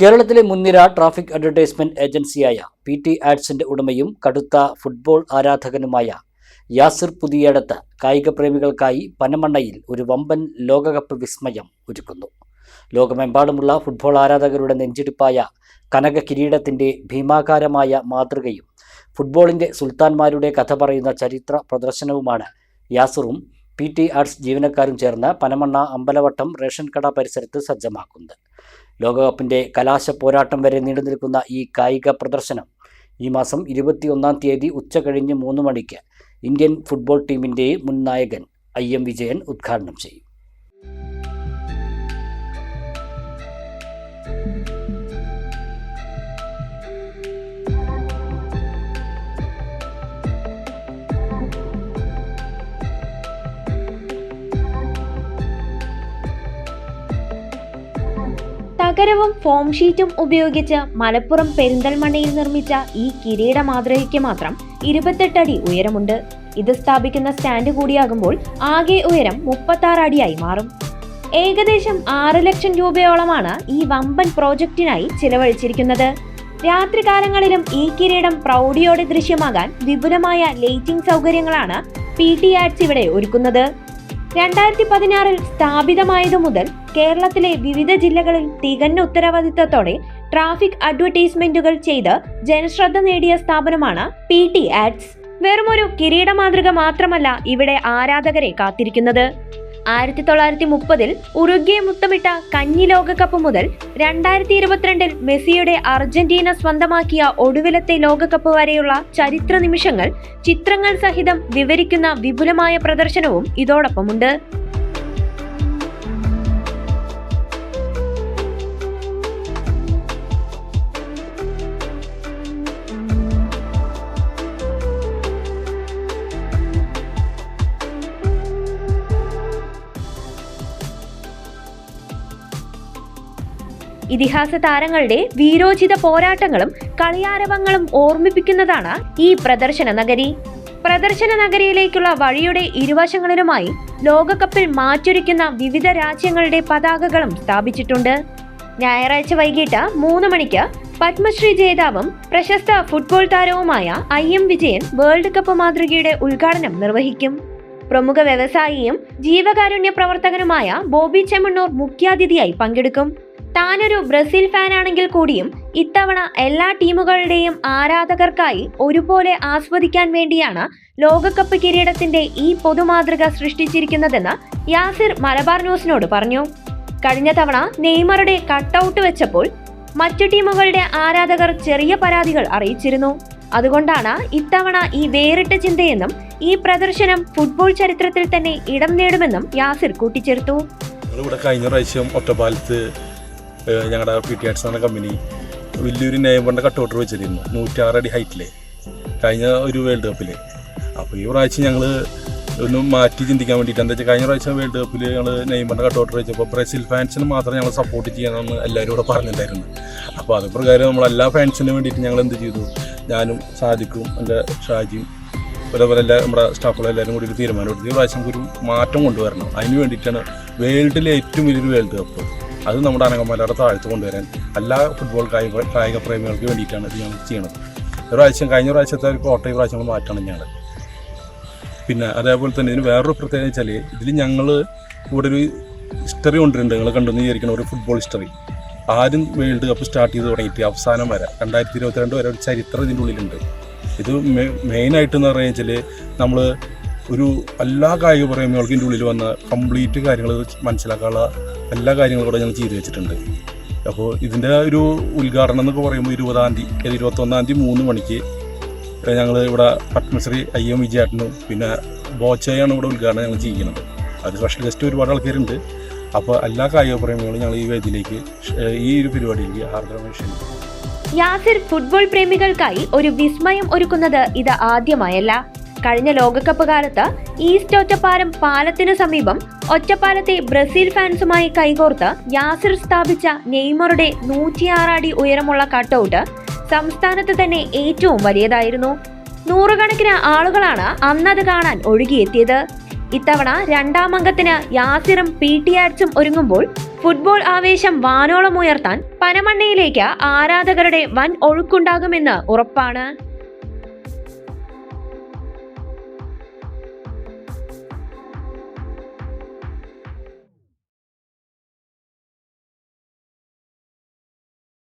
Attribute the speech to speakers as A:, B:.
A: കേരളത്തിലെ മുൻനിര traffic advertisement ഏജൻസിയായ PT ആഡ്സിന്റെ ഉടമയും കടുത്ത ഫുട്ബോൾ ആരാധകനുമായ യാസിർ പുതിയടത്ത് കായിക പ്രേമികൾക്കായി പനമണ്ണയിൽ ഒരു വമ്പൻ ലോകകപ്പ് വിസ്മയം ഒരുക്കുന്നു. ലോകമെമ്പാടുമുള്ള ഫുട്ബോൾ ആരാധകരുടെ നെഞ്ചിടിപ്പായ കനക കിരീടത്തിന്റെ ഭീമാകാരമായ മാതൃകയും ഫുട്ബോളിന്റെ സുൽത്താൻമാരുടെ കഥ പറയുന്ന ചരിത്ര പ്രദർശനവുമാണ് യാസിറും PT ആഡ്സ് ജീവനക്കാരും ചേർന്ന് പനമണ്ണ അമ്പലവട്ടം റേഷൻ കട പരിസരത്ത് സജ്ജമാക്കുന്നത്. ലോകകപ്പിന്റെ കലാശ പോരാട്ടം വരെ നീണ്ടു നിൽക്കുന്ന ഈ കായിക പ്രദർശനം ഈ മാസം 21-ാം തീയതി ഉച്ചകഴിഞ്ഞ് 3 മണിക്ക് ഇന്ത്യൻ ഫുട്ബോൾ ടീമിന്റെ മുൻ നായകൻ IM വിജയൻ ഉദ്ഘാടനം ചെയ്യും.
B: തകരവും ഫോം ഷീറ്റും ഉപയോഗിച്ച് മലപ്പുറം പെരിന്തൽമണ്ണയിൽ നിർമ്മിച്ച ഈ കിരീട മാതൃകയ്ക്ക് മാത്രം 28 അടി ഉയരമുണ്ട്. ഇത് സ്ഥാപിക്കുന്ന സ്റ്റാൻഡ് കൂടിയാകുമ്പോൾ ആകെ ഉയരം 36 അടിയായി മാറും. ഏകദേശം 6 ലക്ഷം രൂപയോളമാണ് ഈ വമ്പൻ പ്രോജക്റ്റിനായി ചിലവഴിച്ചിരിക്കുന്നത്. രാത്രികാലങ്ങളിലും ഈ കിരീടം പ്രൗഢിയോടെ ദൃശ്യമാകാൻ വിപുലമായ ലൈറ്റിംഗ് സൗകര്യങ്ങളാണ് PT ആഡ്സ് ഇവിടെ ഒരുക്കുന്നത്. 2016-ൽ സ്ഥാപിതമായതു മുതൽ കേരളത്തിലെ വിവിധ ജില്ലകളിൽ തികഞ്ഞ ഉത്തരവാദിത്തത്തോടെ ട്രാഫിക് അഡ്വർടൈസ്മെന്റുകൾ ചെയ്ത് ജനശ്രദ്ധ നേടിയ സ്ഥാപനമാണ് PT ആഡ്സ്. വെറുമൊരു കിരീട മാതൃക മാത്രമല്ല ഇവിടെ ആരാധകരെ കാത്തിരിക്കുന്നത്. 1930-ൽ ഉറുഗ്വെ മുത്തമിട്ട കന്നി ലോകകപ്പ് മുതൽ 2022-ൽ മെസ്സിയുടെ അർജന്റീന സ്വന്തമാക്കിയ ഒടുവിലത്തെ ലോകകപ്പ് വരെയുള്ള ചരിത്ര നിമിഷങ്ങൾ ചിത്രങ്ങൾ സഹിതം വിവരിക്കുന്ന വിപുലമായ പ്രദർശനവും ഇതോടൊപ്പമുണ്ട്. ഇതിഹാസ താരങ്ങളുടെ വീരോചിത പോരാട്ടങ്ങളും കളിയാരവങ്ങളും ഓർമ്മിപ്പിക്കുന്നതാണ് ഈ പ്രദർശന നഗരി. പ്രദർശന നഗരിയിലേക്കുള്ള വഴിയുടെ ഇരുവശങ്ങളിലുമായി ലോകകപ്പിൽ മാറ്റൊരുക്കുന്ന വിവിധ രാജ്യങ്ങളുടെ പതാകകളും സ്ഥാപിച്ചിട്ടുണ്ട്. ഞായറാഴ്ച വൈകിട്ട് 3 മണിക്ക് പത്മശ്രീ ജേതാവും പ്രശസ്ത ഫുട്ബോൾ താരവുമായ IM വിജയൻ വേൾഡ് കപ്പ് മാതൃകയുടെ ഉദ്ഘാടനം നിർവഹിക്കും. പ്രമുഖ വ്യവസായിയും ജീവകാരുണ്യ പ്രവർത്തകനുമായ ബോബി ചെമ്മണ്ണൂർ മുഖ്യാതിഥിയായി പങ്കെടുക്കും. താനൊരു ബ്രസീൽ ഫാനാണെങ്കിൽ കൂടിയും ഇത്തവണ എല്ലാ ടീമുകളുടെയും ആരാധകർക്കായി ഒരുപോലെ ആസ്വദിക്കാൻ വേണ്ടിയാണ് ലോകകപ്പ് കിരീടത്തിന്റെ ഈ പൊതുമാതൃക സൃഷ്ടിച്ചിരിക്കുന്നതെന്ന് യാസിർ മലബാർ ന്യൂസിനോട് പറഞ്ഞു. കഴിഞ്ഞ തവണ നെയ്മറുടെ കട്ടൗട്ട് വെച്ചപ്പോൾ മറ്റു ടീമുകളുടെ ആരാധകർ ചെറിയ പരാതികൾ അറിയിച്ചിരുന്നു. അതുകൊണ്ടാണ് ഇത്തവണ ഈ വേറിട്ട ചിന്തയെന്നും ഈ പ്രദർശനം ഫുട്ബോൾ ചരിത്രത്തിൽ തന്നെ ഇടം നേടുമെന്നും യാസിർ കൂട്ടിച്ചേർത്തു.
C: കഴിഞ്ഞ പ്രാവശ്യം ഒറ്റപ്പാലത്ത് ഞങ്ങളുടെ PT ആഡ്സ് എന്ന കമ്പനി വലിയൊരു നെയ്മറിൻ്റെ കട്ടൗട്ട് വെച്ചിരുന്നു 106 അടി ഹൈറ്റിൽ കഴിഞ്ഞ ഒരു വേൾഡ് കപ്പിൽ. അപ്പോൾ ഈ പ്രാവശ്യം ഞങ്ങൾ ഒന്ന് മാറ്റി ചിന്തിക്കാൻ വേണ്ടിയിട്ട് എന്താ വെച്ചാൽ കഴിഞ്ഞ പ്രാവശ്യം വേൾഡ് കപ്പിൽ ഞങ്ങൾ നെയ്മറിൻ്റെ കട്ടൗട്ട് വെച്ചപ്പോൾ ബ്രസീൽ ഫാൻസിന് മാത്രം ഞങ്ങൾ സപ്പോർട്ട് ചെയ്യണമെന്ന് എല്ലാവരും കൂടെ പറഞ്ഞിട്ടുണ്ടായിരുന്നു. അപ്പോൾ അത് പ്രകാരം നമ്മളെല്ലാ ഫാൻസിന് വേണ്ടിയിട്ട് ഞങ്ങൾ എന്ത് ചെയ്തു, ഞാനും സാദിഖും എൻ്റെ ഷാജിയും അതേപോലെ നമ്മുടെ സ്റ്റാഫുകളെല്ലാവരും കൂടി ഒരു തീരുമാനമെടുത്തു. ഈ പ്രാവശ്യം ഒരു മാറ്റം കൊണ്ടുവരണം. അതിന് വേണ്ടിയിട്ടാണ് വേൾഡിലെ ഏറ്റവും വലിയൊരു വേൾഡ് കപ്പ് അത് നമ്മുടെ അനങ്ങമലയുടെ താഴത്ത് കൊണ്ടുവരാൻ എല്ലാ ഫുട്ബോൾ കായിക പ്രേമികൾക്ക് വേണ്ടിയിട്ടാണ് ഇത് ഞങ്ങൾ ചെയ്യണത്. കഴിഞ്ഞ പ്രാവശ്യത്തെ ഒരു കോട്ട ഈ പ്രാവശ്യം മാറ്റണം ഞങ്ങൾ. പിന്നെ അതേപോലെ തന്നെ ഇതിന് വേറൊരു പ്രത്യേകത വെച്ചാൽ ഇതിൽ ഞങ്ങൾ ഇവിടെ ഒരു ഹിസ്റ്ററി കൊണ്ടുവരുന്നുണ്ട്. നിങ്ങൾ കണ്ടെന്ന് വിചാരിക്കണം ഒരു ഫുട്ബോൾ ഹിസ്റ്ററി. ആദ്യം വേൾഡ് കപ്പ് സ്റ്റാർട്ട് ചെയ്ത് തുടങ്ങിയിട്ട് അവസാനം വരെ 2022 വരെ ഒരു ചരിത്രം ഇതിൻ്റെ ഉള്ളിലുണ്ട്. ഇത് മെയിനായിട്ടെന്ന് പറഞ്ഞു വെച്ചാൽ നമ്മൾ ഒരു എല്ലാ കായിക പ്രേമികൾക്കും ഇതിൻ്റെ ഉള്ളിൽ വന്ന കംപ്ലീറ്റ് കാര്യങ്ങൾ മനസ്സിലാക്കാനുള്ള എല്ലാ കാര്യങ്ങളും കൂടെ ഞങ്ങൾ ചെയ്തു വെച്ചിട്ടുണ്ട്. അപ്പോൾ ഇതിൻ്റെ ഒരു ഉദ്ഘാടനം എന്നൊക്കെ പറയുമ്പോൾ 21-ാം തീയതി 3 മണിക്ക് ഞങ്ങൾ ഇവിടെ പത്മശ്രീ IM വിജയേട്ടനും പിന്നെ ബോച്ചയാണ് ഇവിടെ ഉദ്ഘാടനം ഞങ്ങൾ ചെയ്യുന്നത്. അത് സ്പെഷ്യൽ ഗസ്റ്റ് ഒരുപാട് ആൾക്കാരുണ്ട്. അപ്പോൾ എല്ലാ കായിക പ്രേമികളും ഞങ്ങൾ ഈ വേദിയിലേക്ക് ഈ ഒരു പരിപാടിയിലേക്ക് ഹാർദവമായി ക്ഷണിക്കും.
B: യാസിർ ഫുട്ബോൾ പ്രേമികൾക്കായി ഒരു വിസ്മയം ഒരുക്കുന്നത് ഇത് ആദ്യമായല്ല. കഴിഞ്ഞ ലോകകപ്പ് കാലത്ത് ഈസ്റ്റ് ഒറ്റപ്പാലം പാലത്തിനു സമീപം ഒറ്റപ്പാലത്തെ ബ്രസീൽ ഫാൻസുമായി കൈകോർത്ത് യാസിർ സ്ഥാപിച്ച നെയ്മറുടെ 106 അടി ഉയരമുള്ള കട്ടൗട്ട് സംസ്ഥാനത്ത് തന്നെ ഏറ്റവും വലിയതായിരുന്നു. 100 കണക്കിന് ആളുകളാണ് അന്നത് കാണാൻ ഒഴുകിയെത്തിയത്. ഇത്തവണ 2ാം അംഗത്തിന് യാസിറും PT ആഡ്സും ഒരുങ്ങുമ്പോൾ ഫുട്ബോൾ ആവേശം വാനോളം ഉയർത്താൻ പനമണ്ണയിലേക്ക് ആരാധകരുടെ വൻ ഒഴുക്കുണ്ടാകുമെന്ന് ഉറപ്പാണ്.